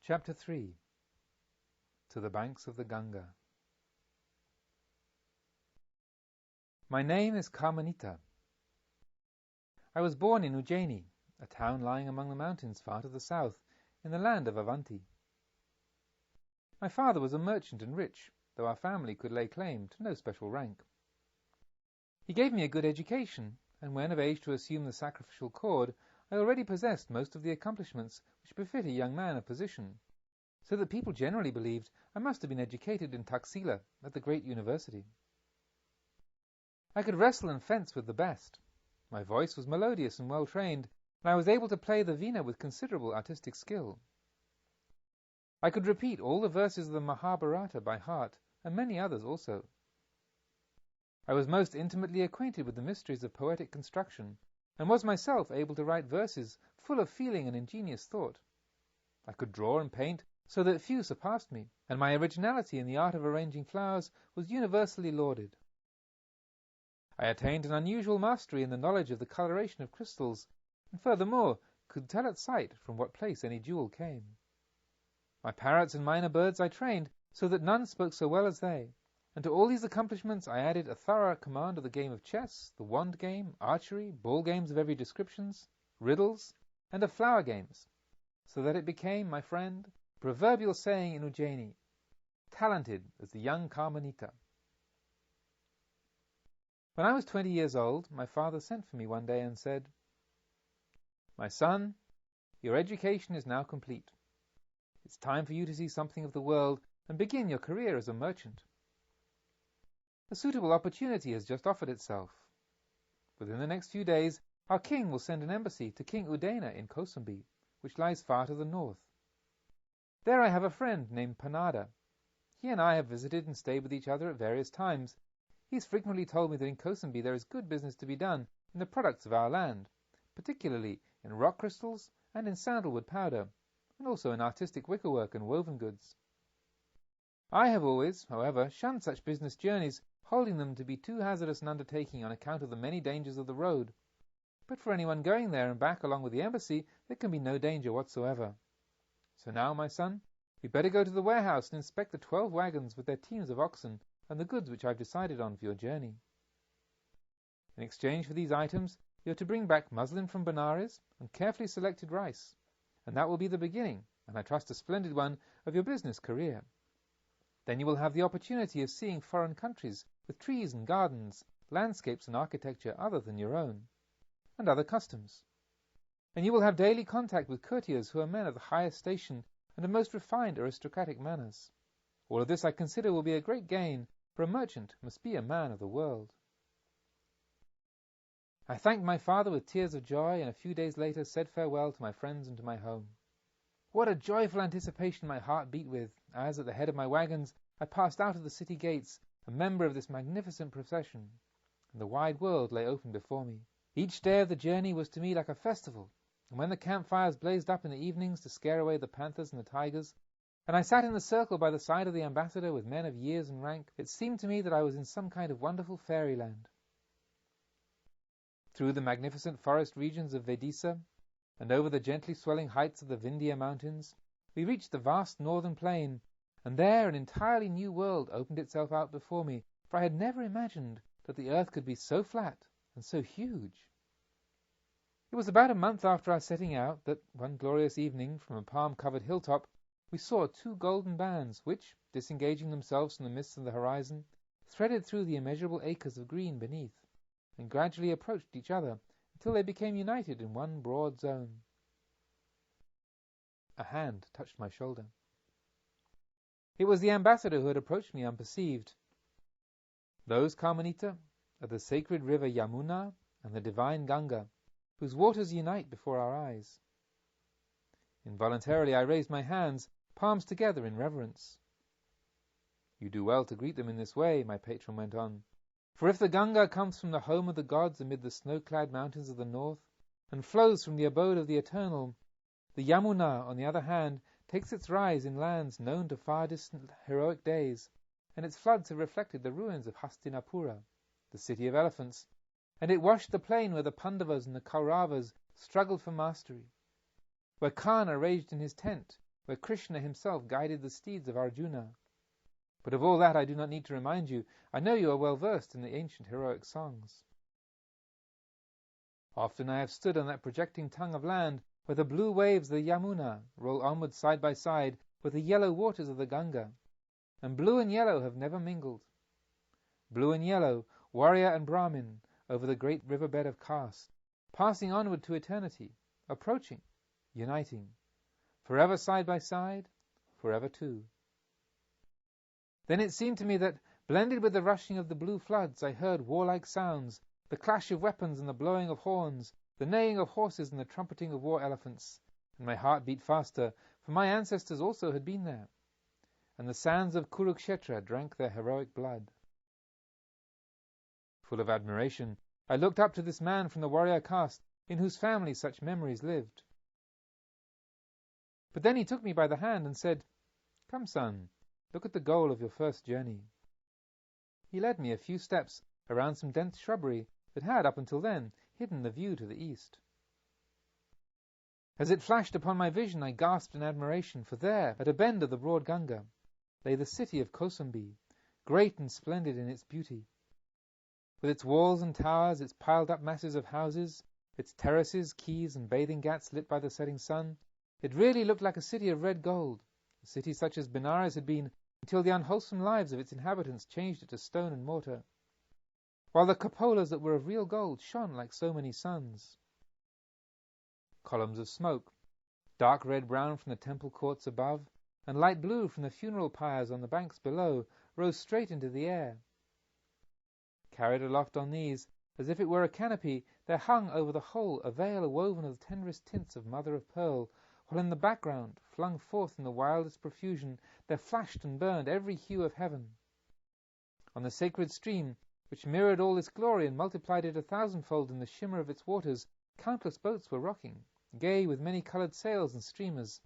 Chapter 3. To the Banks of the Ganga. My name is Kamanita. I was born in Ujjaini, a town lying among the mountains far to the south, in the land of Avanti. My father was a merchant and rich, though our family could lay claim to no special rank. He gave me a good education, and when of age to assume the sacrificial cord, I already possessed most of the accomplishments which befit a young man of position, so that people generally believed I must have been educated in Taxila at the great university. I could wrestle and fence with the best. My voice was melodious and well trained, and I was able to play the veena with considerable artistic skill. I could repeat all the verses of the Mahabharata by heart, and many others also. I was most intimately acquainted with the mysteries of poetic construction, and was myself able to write verses full of feeling and ingenious thought. I could draw and paint so that few surpassed me, and my originality in the art of arranging flowers was universally lauded. I attained an unusual mastery in the knowledge of the coloration of crystals, and furthermore could tell at sight from what place any jewel came. My parrots and minor birds I trained so that none spoke so well as they, and to all these accomplishments I added a thorough command of the game of chess, the wand game, archery, ball games of every description, riddles, and of flower games, so that it became, my friend, a proverbial saying in Ujjaini, talented as the young Kamanita. When I was 20 years old, my father sent for me one day and said, "My son, your education is now complete. It's time for you to see something of the world and begin your career as a merchant. A suitable opportunity has just offered itself. Within the next few days, our king will send an embassy to King Udena in Kosambi, which lies far to the north. There I have a friend named Panada. He and I have visited and stayed with each other at various times. He has frequently told me that in Kosambi there is good business to be done in the products of our land, particularly in rock crystals and in sandalwood powder, and also in artistic wickerwork and woven goods. I have always, however, shunned such business journeys, holding them to be too hazardous an undertaking on account of the many dangers of the road. But for anyone going there and back along with the embassy, there can be no danger whatsoever. So now, my son, we'd better go to the warehouse and inspect the 12 wagons with their teams of oxen and the goods which I've decided on for your journey. In exchange for these items, you're to bring back muslin from Benares and carefully selected rice, and that will be the beginning, and I trust a splendid one, of your business career. Then you will have the opportunity of seeing foreign countries with trees and gardens, landscapes and architecture other than your own, and other customs. And you will have daily contact with courtiers who are men of the highest station and of most refined aristocratic manners. All of this I consider will be a great gain, for a merchant must be a man of the world." I thanked my father with tears of joy, and a few days later said farewell to my friends and to my home. What a joyful anticipation my heart beat with, as, at the head of my wagons, I passed out of the city gates, a member of this magnificent procession, and the wide world lay open before me. Each day of the journey was to me like a festival, and when the campfires blazed up in the evenings to scare away the panthers and the tigers, and I sat in the circle by the side of the ambassador with men of years and rank, it seemed to me that I was in some kind of wonderful fairyland. Through the magnificent forest regions of Vedisa, and over the gently swelling heights of the Vindhya mountains, we reached the vast northern plain, and there an entirely new world opened itself out before me, for I had never imagined that the earth could be so flat and so huge. It was about a month after our setting out that, one glorious evening, from a palm-covered hilltop, we saw 2 golden bands which, disengaging themselves from the mists of the horizon, threaded through the immeasurable acres of green beneath, and gradually approached each other until they became united in one broad zone. A hand touched my shoulder. It was the ambassador who had approached me unperceived. "Those, Kamanita, are the sacred river Yamuna and the divine Ganga, whose waters unite before our eyes." Involuntarily I raised my hands, palms together in reverence. "You do well to greet them in this way," my patron went on. "For if the Ganga comes from the home of the gods amid the snow-clad mountains of the north, and flows from the abode of the eternal, the Yamuna, on the other hand, takes its rise in lands known to far-distant heroic days, and its floods have reflected the ruins of Hastinapura, the city of elephants, and it washed the plain where the Pandavas and the Kauravas struggled for mastery, where Karna raged in his tent, where Krishna himself guided the steeds of Arjuna. But of all that I do not need to remind you. I know you are well versed in the ancient heroic songs. Often I have stood on that projecting tongue of land where the blue waves of the Yamuna roll onward side by side with the yellow waters of the Ganga, and blue and yellow have never mingled. Blue and yellow, warrior and Brahmin, over the great riverbed of caste, passing onward to eternity, approaching, uniting, forever side by side, forever two. Then it seemed to me that, blended with the rushing of the blue floods, I heard warlike sounds, the clash of weapons and the blowing of horns, the neighing of horses and the trumpeting of war elephants, and my heart beat faster, for my ancestors also had been there, and the sands of Kurukshetra drank their heroic blood. Full of admiration, I looked up to this man from the warrior caste, in whose family such memories lived. But then he took me by the hand and said, "Come, son, look at the goal of your first journey." He led me a few steps around some dense shrubbery that had, up until then, hidden the view to the east. As it flashed upon my vision, I gasped in admiration, for there, at a bend of the broad Ganga, lay the city of Kosambi, great and splendid in its beauty. With its walls and towers, its piled-up masses of houses, its terraces, quays, and bathing ghats lit by the setting sun, it really looked like a city of red gold, a city such as Benares had been until the unwholesome lives of its inhabitants changed it to stone and mortar, while the cupolas that were of real gold shone like so many suns. Columns of smoke, dark red-brown from the temple courts above, and light blue from the funeral pyres on the banks below, rose straight into the air. Carried aloft on these, as if it were a canopy, there hung over the whole a veil woven of the tenderest tints of mother of pearl, while in the background, flung forth in the wildest profusion, there flashed and burned every hue of heaven. On the sacred stream, which mirrored all this glory and multiplied it 1,000-fold in the shimmer of its waters, countless boats were rocking, gay with many-coloured sails and streamers,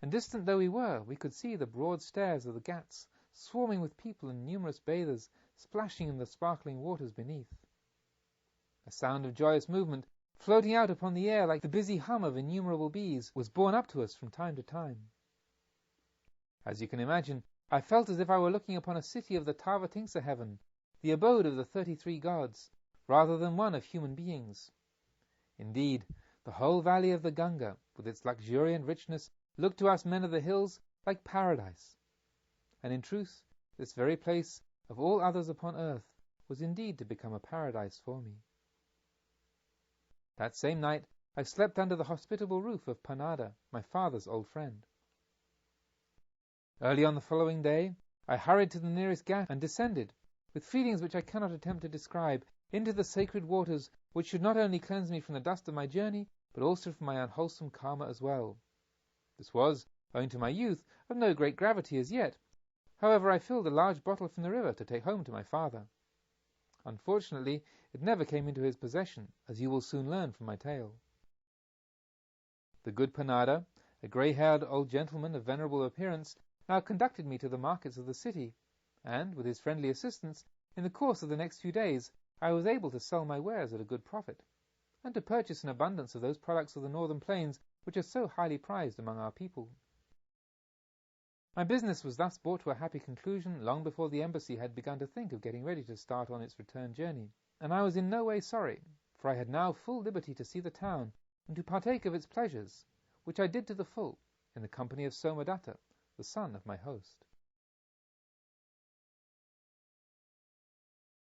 and distant though we were, we could see the broad stairs of the ghats swarming with people and numerous bathers splashing in the sparkling waters beneath. A sound of joyous movement, floating out upon the air like the busy hum of innumerable bees, was borne up to us from time to time. As you can imagine, I felt as if I were looking upon a city of the Tavatimsa heaven, the abode of the 33 gods, rather than one of human beings. Indeed, the whole valley of the Ganga, with its luxuriant richness, looked to us men of the hills like paradise. And in truth, this very place, of all others upon earth, was indeed to become a paradise for me. That same night I slept under the hospitable roof of Panada, my father's old friend. Early on the following day I hurried to the nearest ghat and descended, with feelings which I cannot attempt to describe, into the sacred waters which should not only cleanse me from the dust of my journey, but also from my unwholesome karma as well. This was, owing to my youth, of no great gravity as yet. However, I filled a large bottle from the river to take home to my father. Unfortunately, it never came into his possession, as you will soon learn from my tale. The good Panada, a grey-haired old gentleman of venerable appearance, now conducted me to the markets of the city, and, with his friendly assistance, in the course of the next few days, I was able to sell my wares at a good profit, and to purchase an abundance of those products of the northern plains which are so highly prized among our people. My business was thus brought to a happy conclusion long before the embassy had begun to think of getting ready to start on its return journey, and I was in no way sorry, for I had now full liberty to see the town and to partake of its pleasures, which I did to the full, in the company of Somadatta, the son of my host.